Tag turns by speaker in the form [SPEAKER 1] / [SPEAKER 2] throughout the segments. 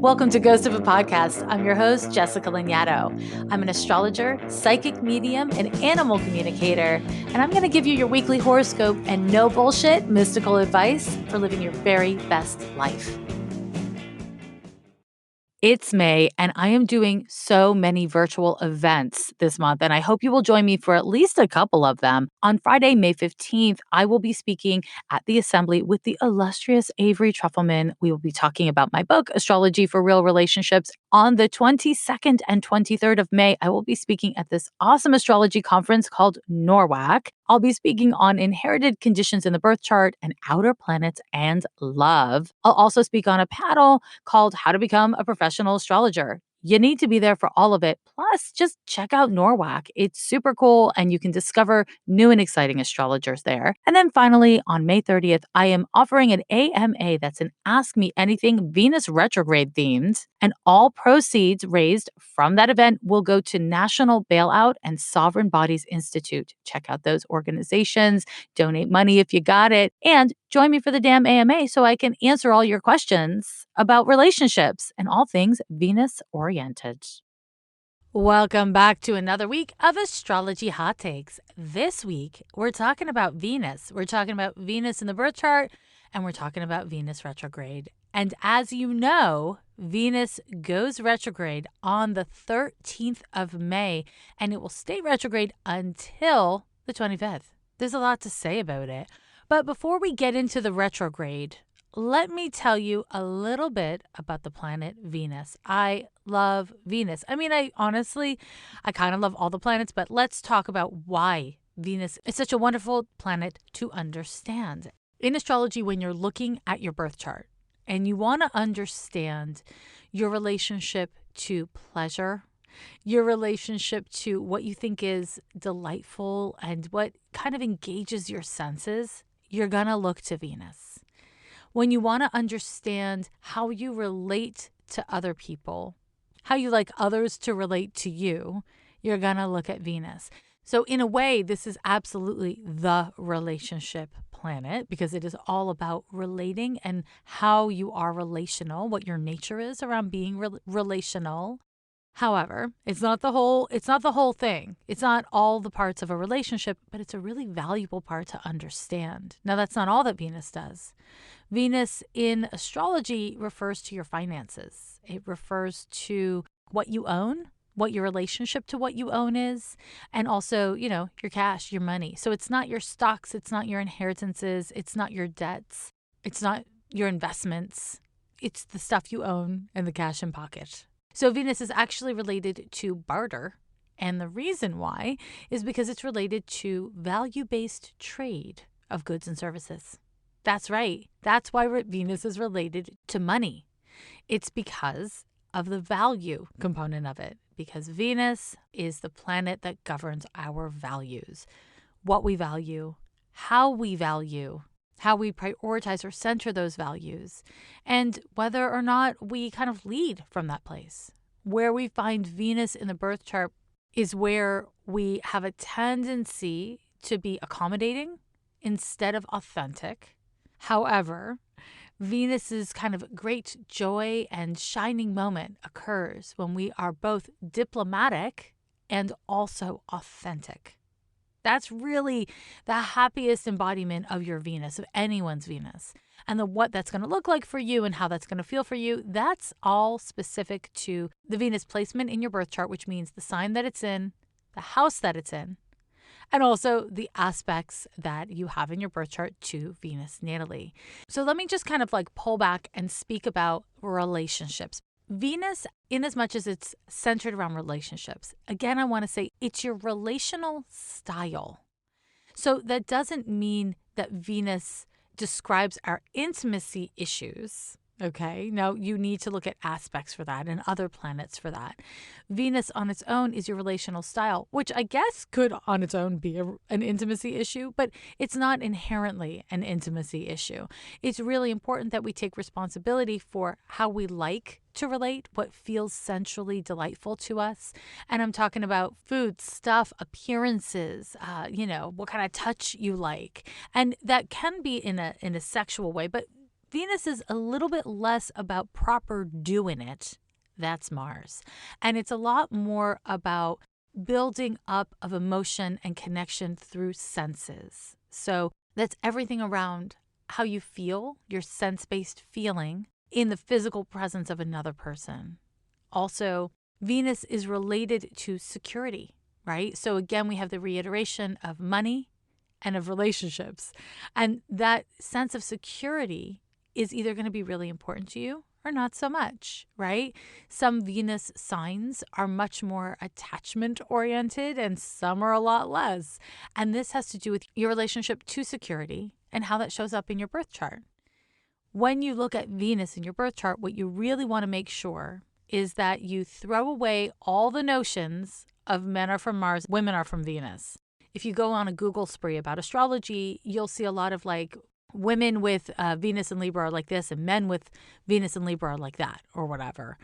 [SPEAKER 1] Welcome to Ghost of a Podcast. I'm your host, Jessica Lanyadoo. I'm an astrologer, psychic medium, and animal communicator, and I'm going to give you your weekly horoscope and no bullshit mystical advice for living your very best life. It's May, and I am doing so many virtual events this month, and I hope you will join me for at least a couple of them. On Friday, May 15th, I will be speaking at the Assembly with the illustrious Avery Trufelman. We will be talking about my book, Astrology for Real Relationships. On the 22nd and 23rd of May, I will be speaking at this awesome astrology conference called NORWAC. I'll be speaking on inherited conditions in the birth chart and outer planets and love. I'll also speak on a panel called How to Become a Professional Astrologer. You need to be there for all of it. Plus, just check out NORWAC. It's super cool, and you can discover new and exciting astrologers there. And then finally, on May 30th, I am offering an AMA that's an Ask Me Anything Venus retrograde themed. And all proceeds raised from that event will go to National Bailout and Sovereign Bodies Institute. Check out those organizations, donate money if you got it, and join me for the damn AMA so I can answer all your questions about relationships and all things Venus oriented. Welcome back to another week of Astrology Hot Takes. This week, we're talking about Venus. We're talking about Venus in the birth chart, and we're talking about Venus retrograde. And as you know, Venus goes retrograde on the 13th of May, and it will stay retrograde until the 25th. There's a lot to say about it. But before we get into the retrograde, let me tell you a little bit about the planet Venus. I love Venus. I mean, I kind of love all the planets, but let's talk about why Venus is such a wonderful planet to understand. In astrology, when you're looking at your birth chart and you want to understand your relationship to pleasure, your relationship to what you think is delightful and what kind of engages your senses, you're going to look to Venus. When you want to understand how you relate to other people, how you like others to relate to you, you're going to look at Venus. So in a way, this is absolutely the relationship planet because it is all about relating and how you are relational, what your nature is around being relational. However, it's not the whole thing. It's not all the parts of a relationship, but it's a really valuable part to understand. Now, that's not all that Venus does. Venus in astrology refers to your finances. It refers to what you own, what your relationship to what you own is, and also, your cash, your money. So it's not your stocks, it's not your inheritances, it's not your debts, it's not your investments. It's the stuff you own and the cash in pocket. So Venus is actually related to barter. And the reason why is because it's related to value-based trade of goods and services. That's right. That's why Venus is related to money. It's because of the value component of it. Because Venus is the planet that governs our values. What we value, how we prioritize or center those values, and whether or not we kind of lead from that place. Where we find Venus in the birth chart is where we have a tendency to be accommodating instead of authentic. However, Venus's kind of great joy and shining moment occurs when we are both diplomatic and also authentic. That's really the happiest embodiment of your Venus, of anyone's Venus. And what that's going to look like for you and how that's going to feel for you, that's all specific to the Venus placement in your birth chart, which means the sign that it's in, the house that it's in, and also the aspects that you have in your birth chart to Venus natally. So let me just kind of pull back and speak about relationships. Venus, in as much as it's centered around relationships, again, I want to say it's your relational style. So that doesn't mean that Venus describes our intimacy issues. Okay, now you need to look at aspects for that and other planets for that. Venus on its own is your relational style, which I guess could on its own be an intimacy issue, but it's not inherently an intimacy issue. It's really important that we take responsibility for how we like to relate, what feels sensually delightful to us. And I'm talking about food, stuff, appearances, what kind of touch you like. And that can be in a sexual way, but Venus is a little bit less about proper doing it. That's Mars. And it's a lot more about building up of emotion and connection through senses. So that's everything around how you feel, your sense based feeling in the physical presence of another person. Also, Venus is related to security, right? So again, we have the reiteration of money and of relationships. And that sense of security is either going to be really important to you or not so much, right? Some Venus signs are much more attachment oriented and some are a lot less. And this has to do with your relationship to security and how that shows up in your birth chart. When you look at Venus in your birth chart, what you really want to make sure is that you throw away all the notions of men are from Mars, women are from Venus. If you go on a Google spree about astrology, you'll see a lot of like women with Venus and Libra are like this and men with Venus and Libra are like that or whatever.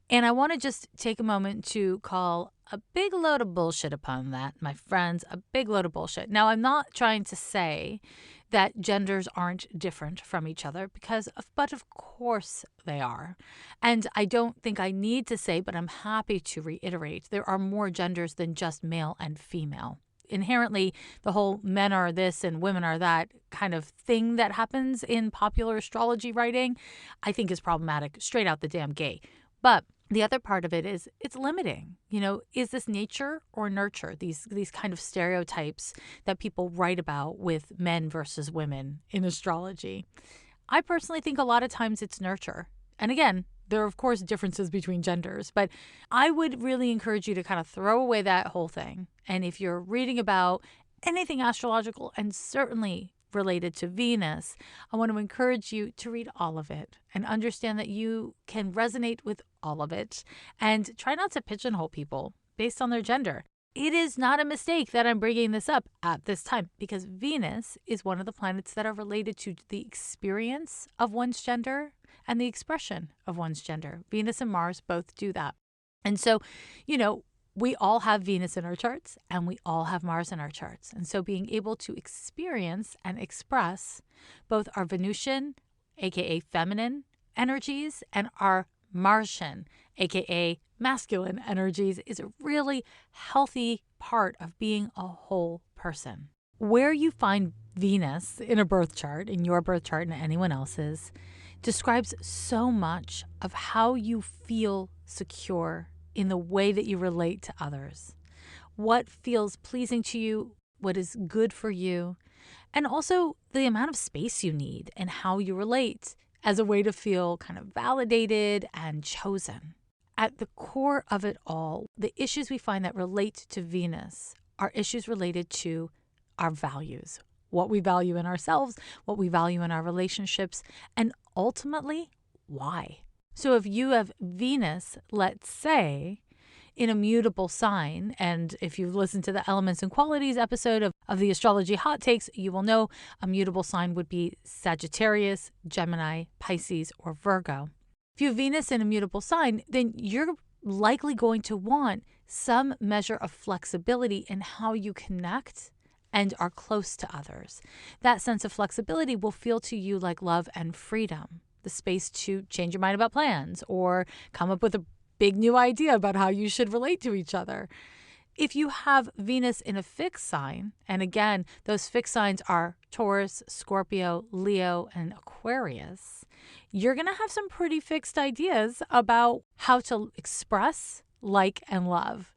[SPEAKER 1] And I want to just take a moment to call a big load of bullshit upon that, my friends, a big load of bullshit. Now, I'm not trying to say that genders aren't different from each other but of course they are. And I don't think I need to say, but I'm happy to reiterate, there are more genders than just male and female. Inherently, the whole men are this and women are that kind of thing that happens in popular astrology writing, I think is problematic, straight out the damn gate. But the other part of it is it's limiting. Is this nature or nurture? These kind of stereotypes that people write about with men versus women in astrology. I personally think a lot of times it's nurture. And again, there are, of course, differences between genders, but I would really encourage you to kind of throw away that whole thing. And if you're reading about anything astrological and certainly related to Venus, I want to encourage you to read all of it and understand that you can resonate with all of it and try not to pigeonhole people based on their gender. It is not a mistake that I'm bringing this up at this time because Venus is one of the planets that are related to the experience of one's gender and the expression of one's gender. Venus and Mars both do that. And so, we all have Venus in our charts and we all have Mars in our charts. And so being able to experience and express both our Venusian, aka feminine energies, and our Martian, aka masculine energies, is a really healthy part of being a whole person. Where you find Venus in a birth chart, in your birth chart and anyone else's, describes so much of how you feel secure in the way that you relate to others, what feels pleasing to you, what is good for you, and also the amount of space you need and how you relate as a way to feel kind of validated and chosen. At the core of it all, the issues we find that relate to Venus are issues related to our values, what we value in ourselves, what we value in our relationships, and ultimately, why. So if you have Venus, let's say, in a mutable sign, and if you've listened to the Elements and Qualities episode of the Astrology Hot Takes, you will know a mutable sign would be Sagittarius, Gemini, Pisces, or Virgo. If you have Venus in a mutable sign, then you're likely going to want some measure of flexibility in how you connect and are close to others. That sense of flexibility will feel to you like love and freedom, the space to change your mind about plans or come up with a big new idea about how you should relate to each other. If you have Venus in a fixed sign, and again, those fixed signs are Taurus, Scorpio, Leo, and Aquarius, you're going to have some pretty fixed ideas about how to express, like, and love,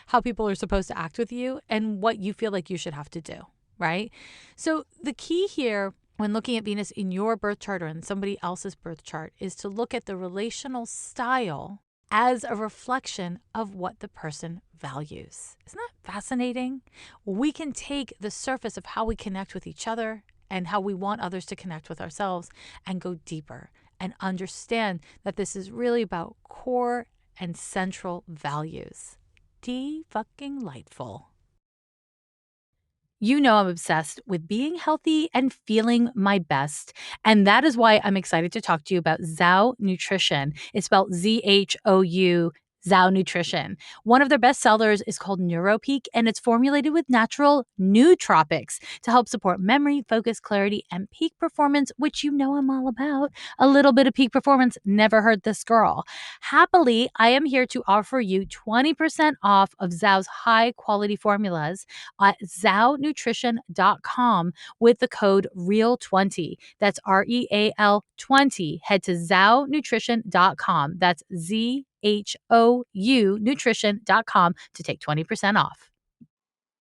[SPEAKER 1] how people are supposed to act with you, and what you feel like you should have to do, right? So the key here when looking at Venus in your birth chart or in somebody else's birth chart is to look at the relational style as a reflection of what the person values. Isn't that fascinating? We can take the surface of how we connect with each other and how we want others to connect with ourselves and go deeper and understand that this is really about core and central values. Fucking-lightful. You know I'm obsessed with being healthy and feeling my best. And that is why I'm excited to talk to you about Zhou Nutrition. It's spelled Zhou Zhao Nutrition. One of their best sellers is called NeuroPeak, and it's formulated with natural nootropics to help support memory, focus, clarity, and peak performance, which you know I'm all about. A little bit of peak performance never hurt this girl. Happily, I am here to offer you 20% off of Zhao's high-quality formulas at zhaonutrition.com with the code REAL20. That's REAL 20. Head to zhaonutrition.com. That's ZHOU nutrition.com to take 20% off.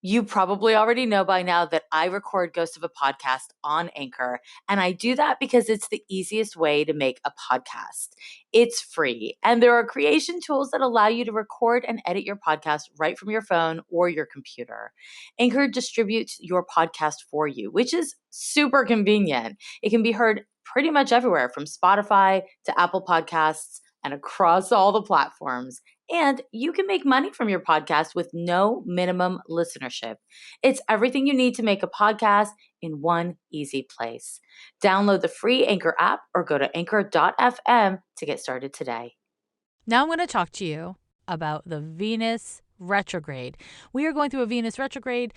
[SPEAKER 1] You probably already know by now that I record Ghost of a Podcast on Anchor, and I do that because it's the easiest way to make a podcast. It's free, and there are creation tools that allow you to record and edit your podcast right from your phone or your computer. Anchor distributes your podcast for you, which is super convenient. It can be heard pretty much everywhere from Spotify to Apple Podcasts and across all the platforms. And you can make money from your podcast with no minimum listenership. It's everything you need to make a podcast in one easy place. Download the free Anchor app or go to anchor.fm to get started today. Now I'm going to talk to you about the Venus retrograde. We are going through a Venus retrograde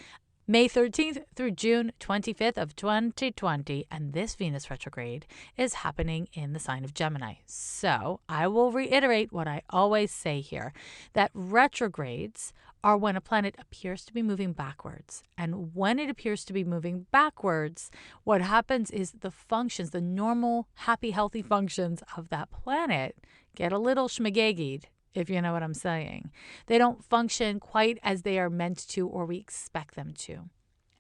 [SPEAKER 1] May 13th through June 25th of 2020, and this Venus retrograde is happening in the sign of Gemini. So I will reiterate what I always say here, that retrogrades are when a planet appears to be moving backwards. And when it appears to be moving backwards, what happens is the functions, the normal, happy, healthy functions of that planet get a little schmigagied, if you know what I'm saying. They don't function quite as they are meant to or we expect them to.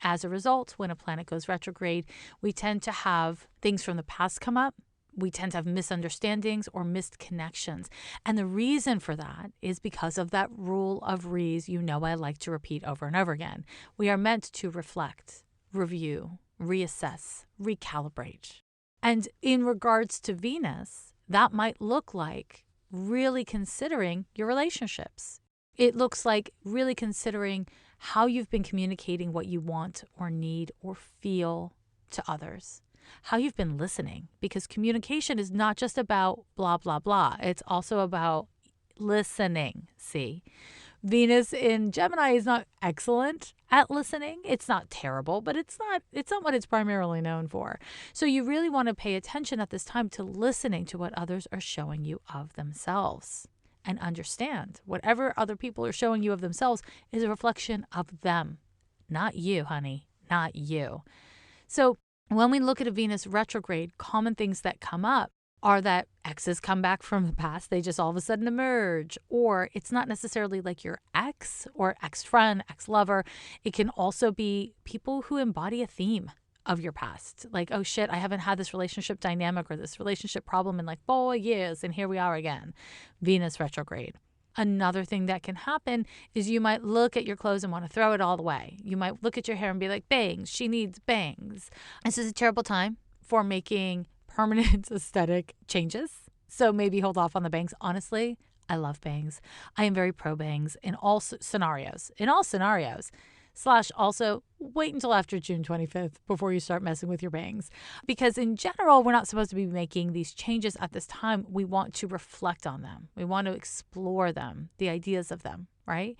[SPEAKER 1] As a result, when a planet goes retrograde, we tend to have things from the past come up. We tend to have misunderstandings or missed connections. And the reason for that is because of that rule of Rees you know I like to repeat over and over again. We are meant to reflect, review, reassess, recalibrate. And in regards to Venus, that might look like really considering your relationships. It looks like really considering how you've been communicating what you want or need or feel to others, how you've been listening, because communication is not just about blah, blah, blah. It's also about listening. See, Venus in Gemini is not excellent at listening. It's not terrible, but it's not what it's primarily known for. So you really want to pay attention at this time to listening to what others are showing you of themselves, and understand whatever other people are showing you of themselves is a reflection of them, not you, honey, not you. So when we look at a Venus retrograde, common things that come up are that exes come back from the past. They just all of a sudden emerge. Or it's not necessarily like your ex or ex-friend, ex-lover. It can also be people who embody a theme of your past. Like, oh shit, I haven't had this relationship dynamic or this relationship problem in like 4 years, and here we are again. Venus retrograde. Another thing that can happen is you might look at your clothes and want to throw it all away. You might look at your hair and be like, bangs, she needs bangs. This is a terrible time for making permanent aesthetic changes. So maybe hold off on the bangs. Honestly, I love bangs. I am very pro bangs in all scenarios. / also wait until after June 25th before you start messing with your bangs. Because in general, we're not supposed to be making these changes at this time. We want to reflect on them. We want to explore them, the ideas of them, right?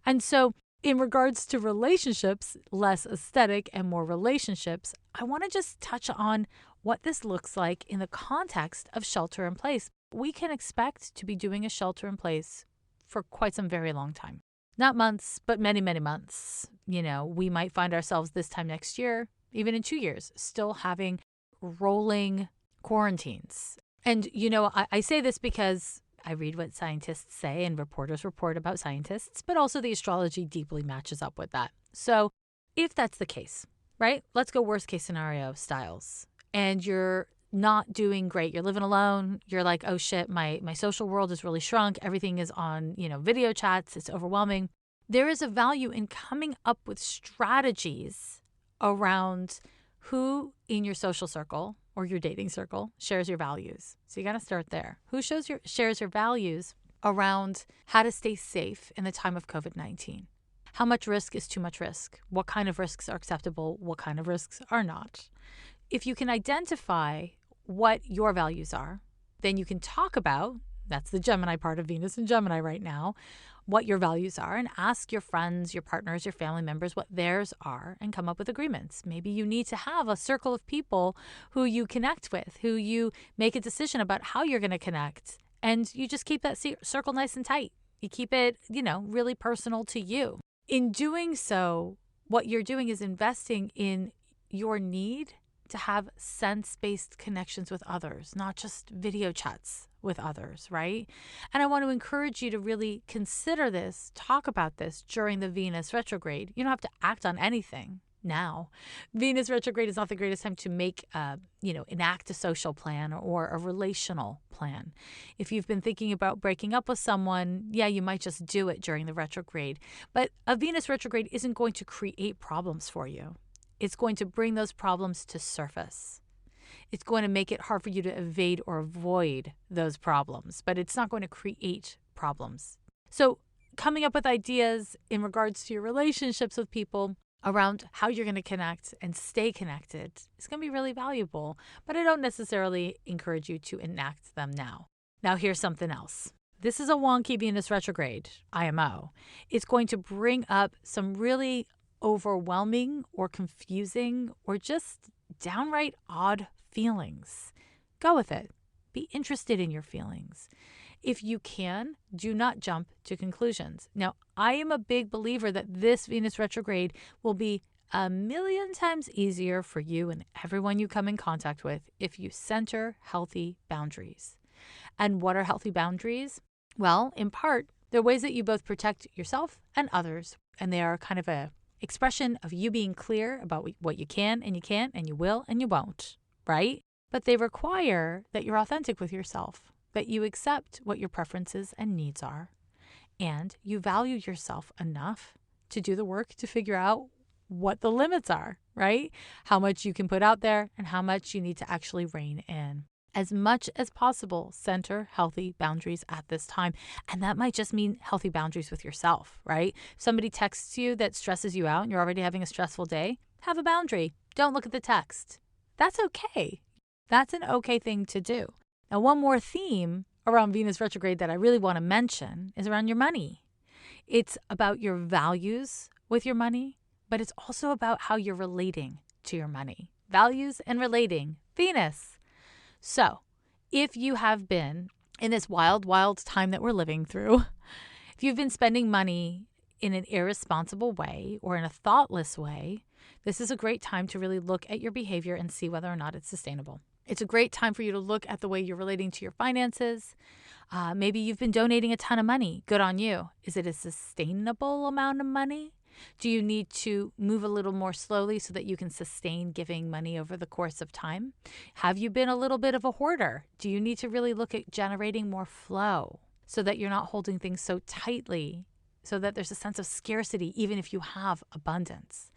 [SPEAKER 1] And so in regards to relationships, less aesthetic and more relationships, I want to just touch on what this looks like in the context of shelter in place. We can expect to be doing a shelter in place for quite some very long time. Not months, but many, many months. You know, we might find ourselves this time next year, even in 2 years, still having rolling quarantines. And, you know, I say this because I read what scientists say and reporters report about scientists, but also the astrology deeply matches up with that. So if that's the case, right, let's go worst case scenario styles. And you're not doing great. You're living alone. You're like, oh shit, my social world is really shrunk. Everything is on, video chats. It's overwhelming. There is a value in coming up with strategies around who in your social circle or your dating circle shares your values. So you got to start there. Who shares your values around how to stay safe in the time of COVID-19? How much risk is too much risk? What kind of risks are acceptable? What kind of risks are not? If you can identify what your values are, then you can talk about that's the Gemini part of Venus and Gemini right now, what your values are, and ask your friends, your partners, your family members what theirs are and come up with agreements. Maybe you need to have a circle of people who you connect with, who you make a decision about how you're going to connect, and you just keep that circle nice and tight. You keep it, really personal to you. In doing so, what you're doing is investing in your need to have sense-based connections with others, not just video chats with others, right? And I want to encourage you to really consider this, talk about this during the Venus retrograde. You don't have to act on anything now. Venus retrograde is not the greatest time to make, enact a social plan or a relational plan. If you've been thinking about breaking up with someone, you might just do it during the retrograde. But a Venus retrograde isn't going to create problems for you. It's going to bring those problems to surface. It's going to make it hard for you to evade or avoid those problems, but it's not going to create problems. So coming up with ideas in regards to your relationships with people around how you're going to connect and stay connected is going to be really valuable, but I don't necessarily encourage you to enact them now. Now, here's something else. This is a wonky Venus retrograde, IMO. It's going to bring up some really overwhelming or confusing or just downright odd feelings. Go with it. Be interested in your feelings. If you can, do not jump to conclusions. Now, I am a big believer that this Venus retrograde will be a million times easier for you and everyone you come in contact with if you center healthy boundaries. And what are healthy boundaries? Well, in part, they're ways that you both protect yourself and others, and they are kind of a expression of you being clear about what you can and you can't and you will and you won't, right? But they require that you're authentic with yourself, that you accept what your preferences and needs are, and you value yourself enough to do the work to figure out what the limits are, right? How much you can put out there and how much you need to actually rein in. As much as possible, center healthy boundaries at this time. And that might just mean healthy boundaries with yourself, right? If somebody texts you that stresses you out and you're already having a stressful day, have a boundary. Don't look at the text. That's okay. That's an okay thing to do. Now, one more theme around Venus retrograde that I really want to mention is around your money. It's about your values with your money, but it's also about how you're relating to your money. Values and relating. Venus. So, if you have been in this wild, wild time that we're living through, if you've been spending money in an irresponsible way or in a thoughtless way, this is a great time to really look at your behavior and see whether or not it's sustainable. It's a great time for you to look at the way you're relating to your finances. Maybe you've been donating a ton of money. Good on you. Is it a sustainable amount of money? Do you need to move a little more slowly so that you can sustain giving money over the course of time? Have you been a little bit of a hoarder? Do you need to really look at generating more flow so that you're not holding things so tightly, so that there's a sense of scarcity even if you have abundance?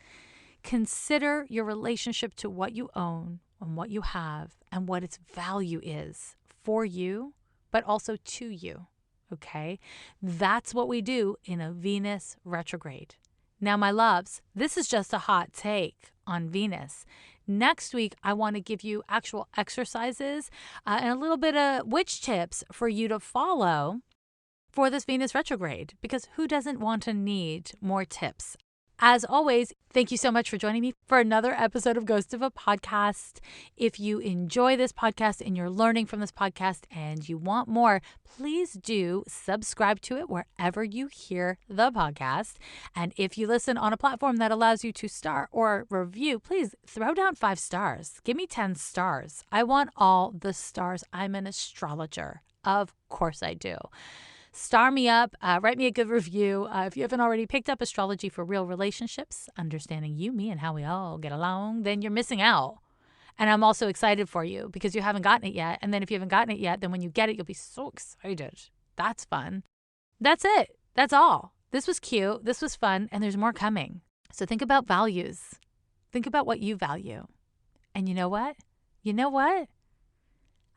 [SPEAKER 1] Consider your relationship to what you own and what you have and what its value is for you, but also to you, okay? That's what we do in a Venus retrograde. Now, my loves, this is just a hot take on Venus. Next week, I want to give you actual exercises and a little bit of witch tips for you to follow for this Venus retrograde, because who doesn't want to need more tips? As always, thank you so much for joining me for another episode of Ghost of a Podcast. If you enjoy this podcast and you're learning from this podcast and you want more, please do subscribe to it wherever you hear the podcast. And if you listen on a platform that allows you to star or review, please throw down 5 stars. Give me 10 stars. I want all the stars. I'm an astrologer. Of course I do. Star me up, write me a good review. If you haven't already picked up Astrology for Real Relationships, Understanding You, Me, and How We All Get Along, then you're missing out. And I'm also excited for you because you haven't gotten it yet. And then if you haven't gotten it yet, then when you get it, you'll be so excited. That's fun. That's it. That's all. This was cute. This was fun. And there's more coming. So think about values. Think about what you value. And you know what? You know what?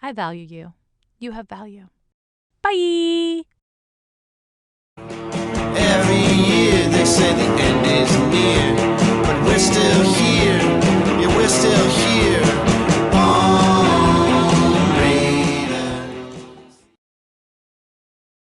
[SPEAKER 1] I value you. You have value. Bye.